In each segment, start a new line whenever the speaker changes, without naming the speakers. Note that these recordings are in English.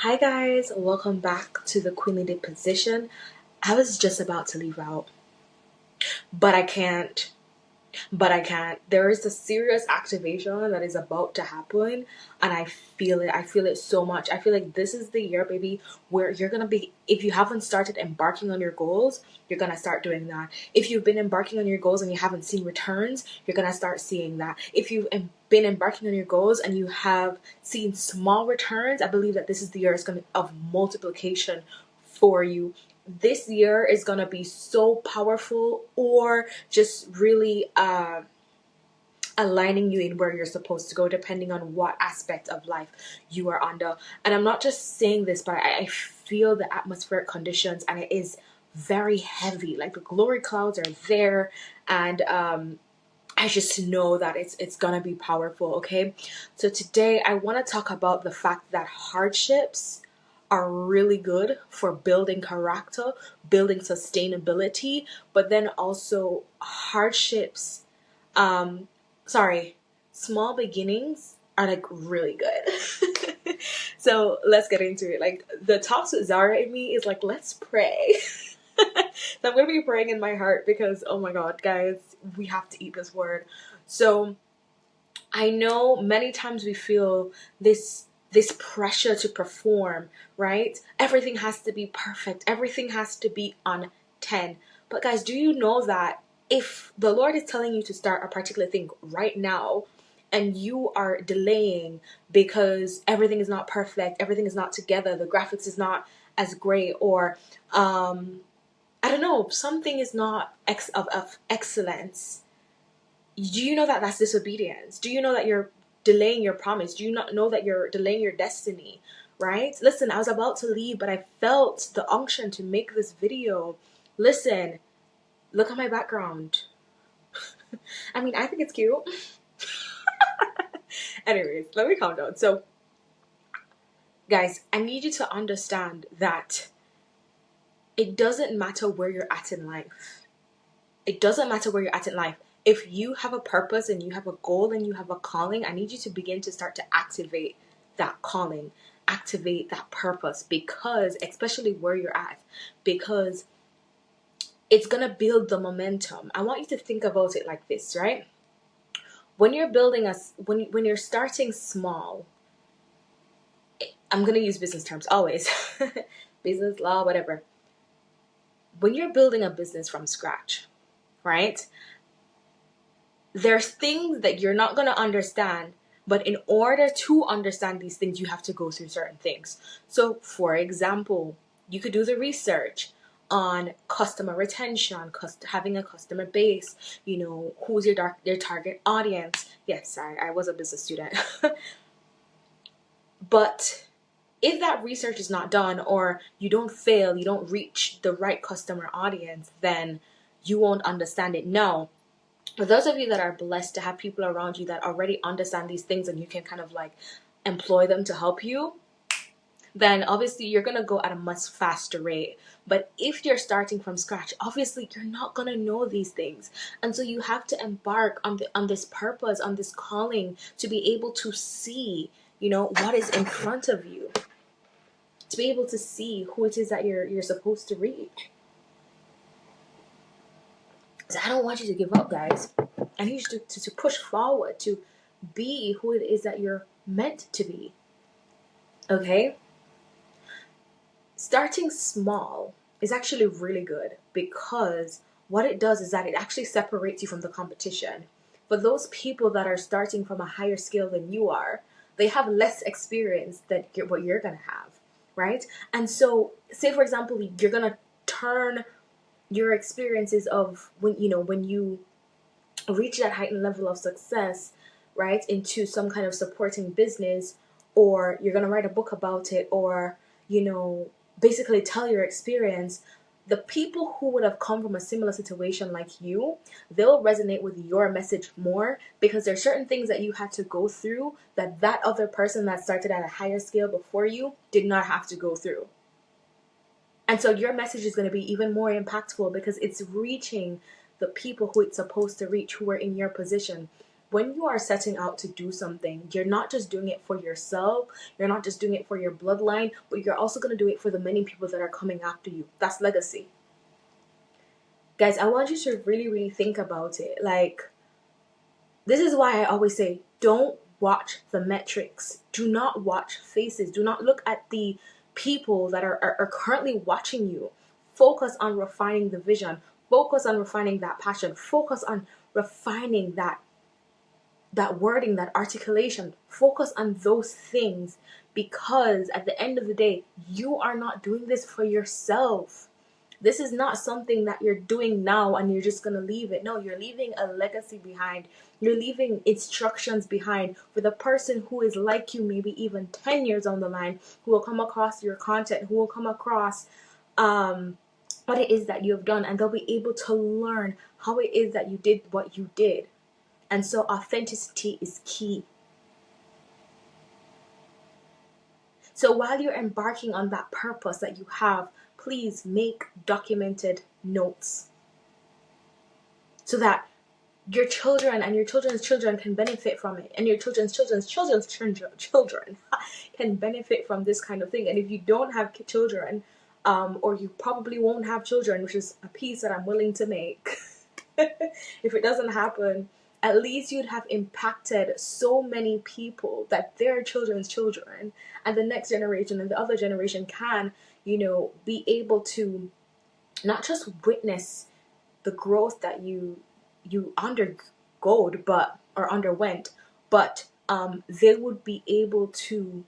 Hi guys, welcome back to the Queen Lady position. I was just about to leave out, but I can't. There is a serious activation that is about to happen, and I feel it. I feel it so much. I feel like this is the year, baby, where you're gonna be. If you haven't started embarking on your goals, you're gonna start doing that. If you've been embarking on your goals and you haven't seen returns, you're gonna start seeing that. If you've been embarking on your goals and you have seen small returns, I believe that this is the year of multiplication for you. This year is gonna be so powerful, or just really aligning you in where you're supposed to go, depending on what aspect of life you are under. And I'm not just saying this, but I feel the atmospheric conditions, and it is very heavy. Like the glory clouds are there, and I just know that it's gonna be powerful. Okay, so today I want to talk about the fact that hardships are really good for building character, building sustainability, but then also hardships, um, sorry, small beginnings are like really good. So let's get into it. Like the talks with Zara in me is like, let's pray. So I'm gonna be praying in my heart because oh my god, guys, we have to eat this word. So I know many times we feel this pressure to perform, right? Everything has to be perfect. Everything has to be on 10. But guys, do you know that if the Lord is telling you to start a particular thing right now and you are delaying because everything is not perfect, everything is not together, the graphics is not as great, or I don't know, something is not of excellence. Do you know that that's disobedience? Do you know that you're delaying your promise? Do you not know that you're delaying your destiny? Right? Listen, I was about to leave, but I felt the unction to make this video. Listen, look at my background. I mean, I think it's cute. Anyways, let me calm down. So, guys, I need you to understand that it doesn't matter where you're at in life. It doesn't matter where you're at in life. If you have a purpose and you have a goal and you have a calling, I need you to begin to start to activate that calling, activate that purpose, because especially where you're at, because it's going to build the momentum. I want you to think about it like this, right? When you're building when you're starting small, I'm going to use business terms always. Business, law, whatever. When you're building a business from scratch, right? There's things that you're not going to understand, but in order to understand these things, you have to go through certain things. So, for example, you could do the research on customer retention, having a customer base, who's your target audience. Yes, I was a business student. But if that research is not done, or you don't fail, you don't reach the right customer audience, then you won't understand it. No. For those of you that are blessed to have people around you that already understand these things and you can kind of like employ them to help you, then obviously you're going to go at a much faster rate. But if you're starting from scratch, obviously you're not going to know these things. And so you have to embark on this purpose, on this calling, to be able to see, what is in front of you, to be able to see who it is that you're supposed to reach. So I don't want you to give up, guys. I need you to push forward, to be who it is that you're meant to be. Okay? Starting small is actually really good, because what it does is that it actually separates you from the competition. For those people that are starting from a higher scale than you are, they have less experience than what you're going to have, right? And so, say for example, you're going to turn your experiences of when you reach that heightened level of success, right, into some kind of supporting business, or you're going to write a book about it, or basically tell your experience. The people who would have come from a similar situation like you, they'll resonate with your message more, because there's certain things that you had to go through that other person that started at a higher scale before you did not have to go through. And so your message is going to be even more impactful, because it's reaching the people who it's supposed to reach, who are in your position. when you are setting out to do something, you're not just doing it for yourself, you're not just doing it for your bloodline, but you're also going to do it for the many people that are coming after you. That's legacy. Guys, I want you to really, really think about it. Like, this is why I always say, don't watch the metrics. Do not watch faces. Do not look at the people that are currently watching you. Focus on refining the vision. Focus on refining that passion. Focus on refining that wording, that articulation. Focus on those things, because at the end of the day, you are not doing this for yourself. This is not something that you're doing now and you're just going to leave it. No, you're leaving a legacy behind. You're leaving instructions behind for the person who is like you, maybe even 10 years on the line, who will come across your content, who will come across what it is that you have done, and they'll be able to learn how it is that you did what you did. And so authenticity is key. So while you're embarking on that purpose that you have, please make documented notes so that your children and your children's children can benefit from it, and your children's children's children can benefit from this kind of thing. And if you don't have children, or you probably won't have children, which is a piece that I'm willing to make, if it doesn't happen, at least you'd have impacted so many people that their children's children and the next generation and the other generation can, be able to not just witness the growth that you underwent, but they would be able to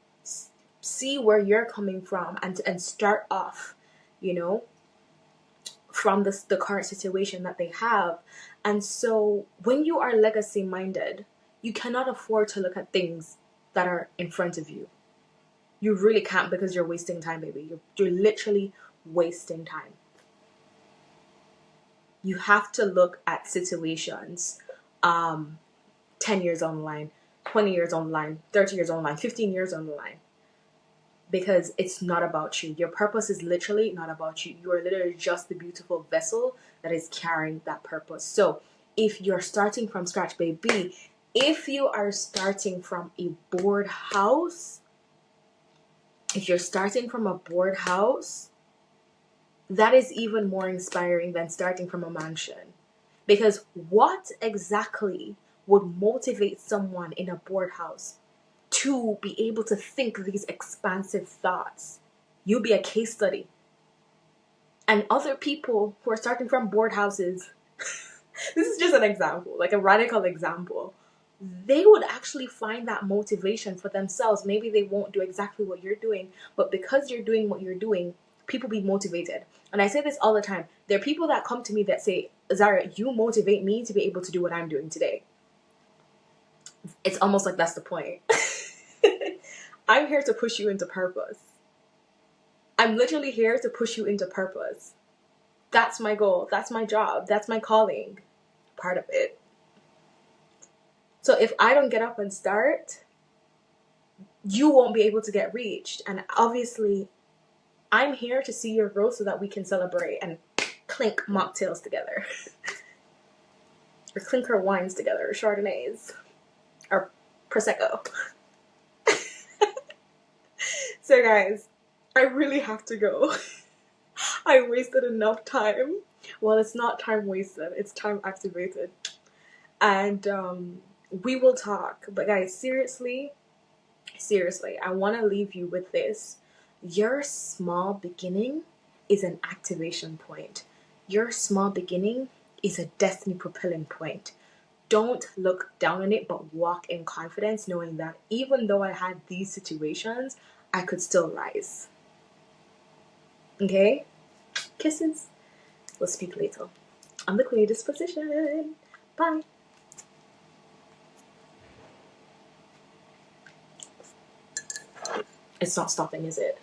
see where you're coming from and start off, from the current situation that they have. And so when you are legacy minded, you cannot afford to look at things that are in front of you. You really can't, because you're wasting time, baby. You're literally wasting time. You have to look at situations 10 years on the line, 20 years on the line, 30 years on the line, 15 years on the line. Because it's not about you. Your purpose is literally not about you. You are literally just the beautiful vessel that is carrying that purpose. So if you're starting from scratch, baby, if you are starting from a board house, that is even more inspiring than starting from a mansion. Because what exactly would motivate someone in a board house to be able to think these expansive thoughts? You'll be a case study. And other people who are starting from board houses, this is just an example, like a radical example, they would actually find that motivation for themselves. Maybe they won't do exactly what you're doing, but because you're doing what you're doing, people be motivated. And I say this all the time. There are people that come to me that say, Zara, you motivate me to be able to do what I'm doing today. It's almost like that's the point. I'm here to push you into purpose. I'm literally here to push you into purpose. That's my goal. That's my job. That's my calling. Part of it. So if I don't get up and start, you won't be able to get reached. And obviously, I'm here to see your growth so that we can celebrate and clink mocktails together. Or clink our wines together, or Chardonnays, or Prosecco. So guys, I really have to go. I wasted enough time. Well, it's not time wasted, it's time activated. And we will talk. But guys, seriously, I want to leave you with this. Your small beginning is an activation point. Your small beginning is a destiny propelling point. Don't look down on it, but walk in confidence, knowing that even though I had these situations, I could still rise. Okay? Kisses. We'll speak later. I'm the Queen Disposition. Bye. It's not stopping, is it?